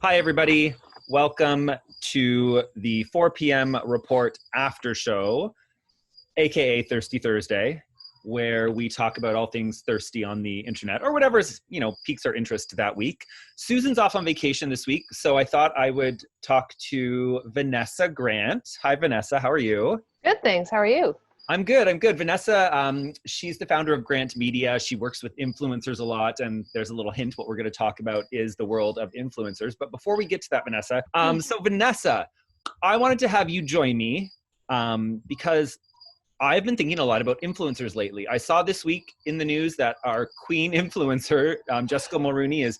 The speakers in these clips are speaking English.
Hi, everybody. Welcome to the 4 p.m. report after show, aka Thirsty Thursday, where we talk about all things thirsty on the internet or whatever's, piques our interest that week. Susan's off on vacation this week, so I thought I would talk to Vanessa Grant. Hi, Vanessa. How are you? Good, thanks. How are you? I'm good. Vanessa, she's the founder of Grant Media. She works with influencers a lot, and there's a little hint what we're going to talk about is the world of influencers. But before we get to that, Vanessa, Vanessa, I wanted to have you join me because I've been thinking a lot about influencers lately. I saw this week in the news that our queen influencer, Jessica Mulrooney, is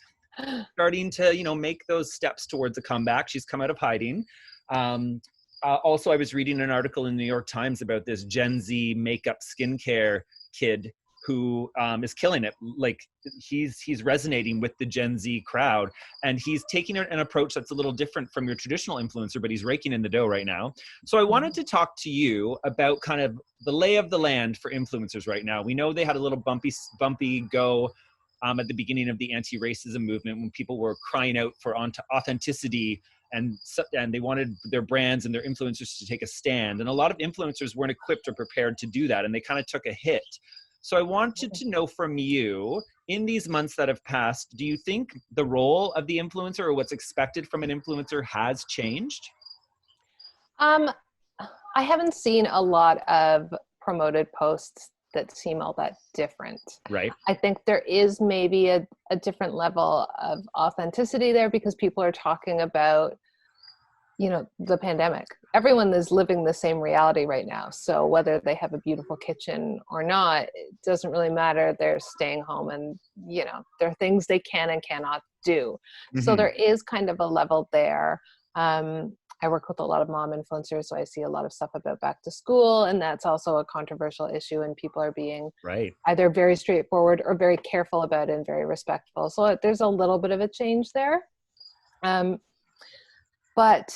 starting to, make those steps towards a comeback. She's come out of hiding. Also, I was reading an article in the New York Times about this Gen Z makeup skincare kid who is killing it. Like he's resonating with the Gen Z crowd, and he's taking an approach that's a little different from your traditional influencer, but he's raking in the dough right now. So I wanted to talk to you about kind of the lay of the land for influencers right now. We know they had a little bumpy go at the beginning of the anti-racism movement when people were crying out for authenticity and they wanted their brands and their influencers to take a stand. And a lot of influencers weren't equipped or prepared to do that, and they kind of took a hit. So I wanted to know from you, in these months that have passed, do you think the role of the influencer or what's expected from an influencer has changed? I haven't seen a lot of promoted posts that seem all that different. Right. I think there is maybe a different level of authenticity there because people are talking about, the pandemic. Everyone is living the same reality right now. So whether they have a beautiful kitchen or not, it doesn't really matter. They're staying home and, there are things they can and cannot do. Mm-hmm. So there is kind of a level there. I work with a lot of mom influencers, so I see a lot of stuff about back to school, and that's also a controversial issue, and people are being either very straightforward or very careful about it and very respectful. So there's a little bit of a change there. But,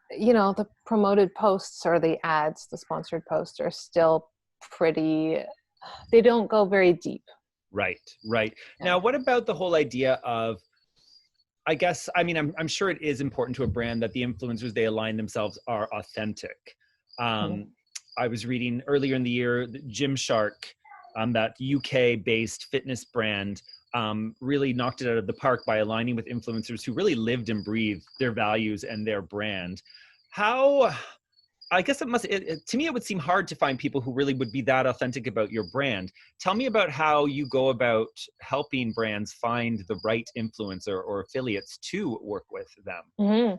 the promoted posts or the ads, the sponsored posts are still they don't go very deep. Right. Yeah. Now, what about the whole idea of, I'm sure it is important to a brand that the influencers they align themselves are authentic. I was reading earlier in the year, Gymshark, that UK-based fitness brand, really knocked it out of the park by aligning with influencers who really lived and breathed their values and their brand. To me, it would seem hard to find people who really would be that authentic about your brand. Tell me about how you go about helping brands find the right influencer or affiliates to work with them. Mm-hmm.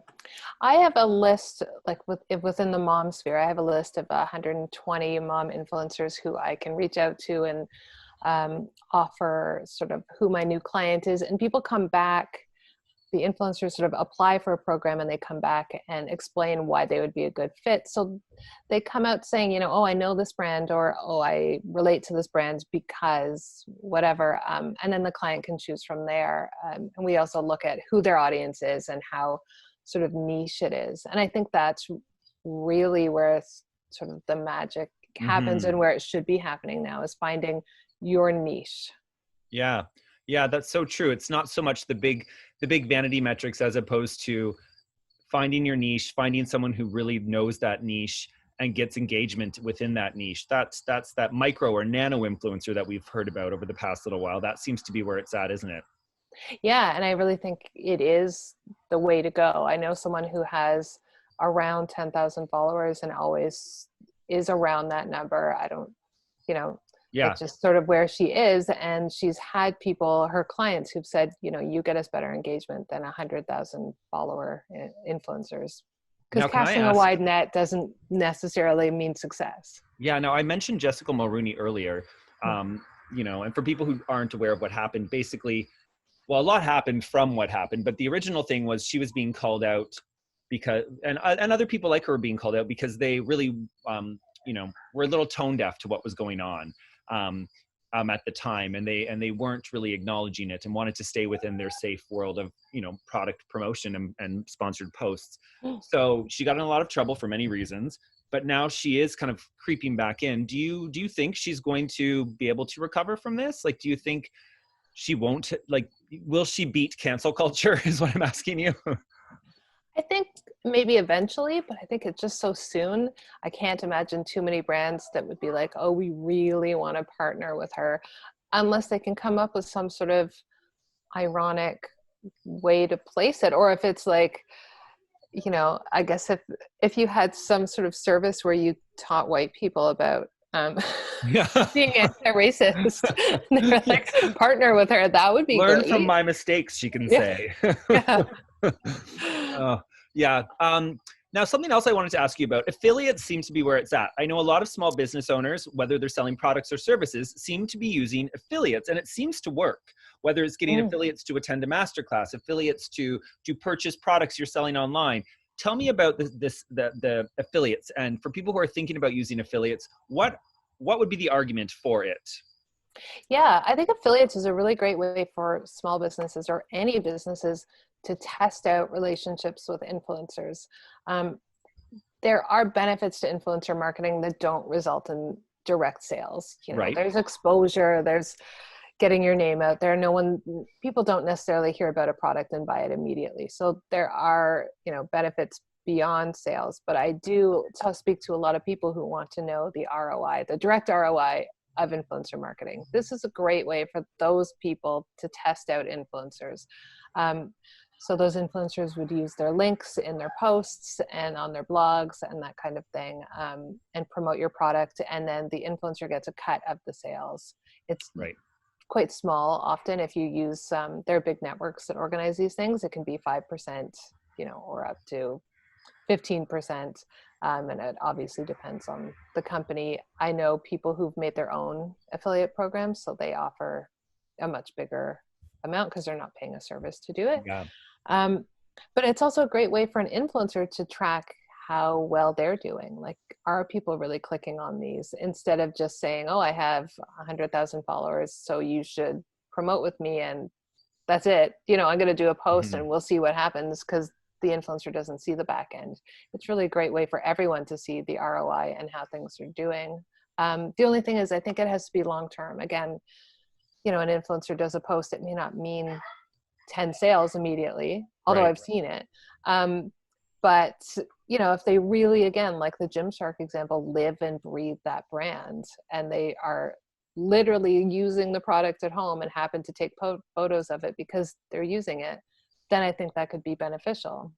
I have a list, within the mom sphere, I have a list of 120 mom influencers who I can reach out to and offer sort of who my new client is. And people come back. The influencers sort of apply for a program and they come back and explain why they would be a good fit. So they come out saying, I know this brand, or, I relate to this brand because whatever. And then the client can choose from there. And we also look at who their audience is and how sort of niche it is. And I think that's really where sort of the magic happens and where it should be happening now is finding your niche. Yeah, that's so true. It's not so much the big vanity metrics as opposed to finding your niche, finding someone who really knows that niche and gets engagement within that niche. That's that micro or nano influencer that we've heard about over the past little while. That seems to be where it's at, isn't it? Yeah, and I really think it is the way to go. I know someone who has around 10,000 followers and always is around that number. I don't, it's just sort of where she is. And she's had people, her clients, who've said, you get us better engagement than 100,000 follower influencers. Because casting a wide net doesn't necessarily mean success. Yeah, no, I mentioned Jessica Mulrooney earlier, and for people who aren't aware of what happened, basically, well, a lot happened from what happened, but the original thing was she was being called out because, and other people like her were being called out because they really, were a little tone deaf to what was going on. At the time, and they weren't really acknowledging it and wanted to stay within their safe world of product promotion and sponsored posts. So she got in a lot of trouble for many reasons, but now she is kind of creeping back in. Do you think she's going to be able to recover from this? Like, do you think she won't, will she beat cancel culture is what I'm asking you? I think maybe eventually, but I think it's just so soon. I can't imagine too many brands that would be like, oh, we really want to partner with her, unless they can come up with some sort of ironic way to place it. Or if it's like, you know, I guess if you had some sort of service where you taught white people about Yeah. being anti-racist, and they're like, partner with her, that would be Learn from great. my mistakes, she can Yeah. say. Yeah. Yeah. Now, something else I wanted to ask you about. Affiliates seem to be where it's at. I know a lot of small business owners, whether they're selling products or services, seem to be using affiliates, and it seems to work. Whether it's getting affiliates to attend a masterclass, affiliates to purchase products you're selling online. Tell me about the affiliates, and for people who are thinking about using affiliates, what would be the argument for it? Yeah, I think affiliates is a really great way for small businesses or any businesses to test out relationships with influencers. Um, there are benefits to influencer marketing that don't result in direct sales. You know, Right. there's exposure, there's getting your name out there. People don't necessarily hear about a product and buy it immediately. So there are, you know, benefits beyond sales, but I do speak to a lot of people who want to know the ROI, the direct ROI of influencer marketing. This is a great way for those people to test out influencers. So those influencers would use their links in their posts and on their blogs and that kind of thing, and promote your product. And then the influencer gets a cut of the sales. It's Right. quite small. Often if you use, there are big networks that organize these things, it can be 5%, you know, or up to 15%. And it obviously depends on the company. I know people who've made their own affiliate programs, so they offer a much bigger amount because they're not paying a service to do it. Yeah. But it's also a great way for an influencer to track how well they're doing. Like, are people really clicking on these, instead of just saying, oh, I have 100,000 followers, so you should promote with me and that's it. You know, I'm going to do a post and we'll see what happens, because the influencer doesn't see the back end. It's really a great way for everyone to see the ROI and how things are doing. The only thing is, I think it has to be long-term. Again, you know, an influencer does a post, it may not mean 10 sales immediately, although Right. I've seen it. But, you know, if they really, again, like the Gymshark example, live and breathe that brand, and they are literally using the product at home and happen to take photos of it because they're using it, then I think that could be beneficial.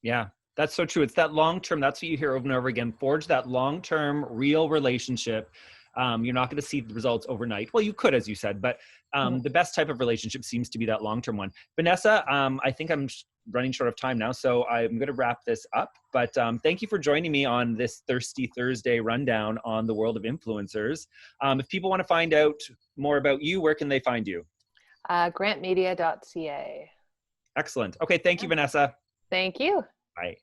Yeah, that's so true. It's that long-term, that's what you hear over and over again. Forge that long-term real relationship. You're not going to see the results overnight. Well, you could, as you said, but the best type of relationship seems to be that long-term one. Vanessa, I think I'm running short of time now, so I'm going to wrap this up. But thank you for joining me on this Thirsty Thursday rundown on the world of influencers. If people want to find out more about you, where can they find you? Grantmedia.ca. Excellent. Okay, thank you, Vanessa. Thank you. Bye.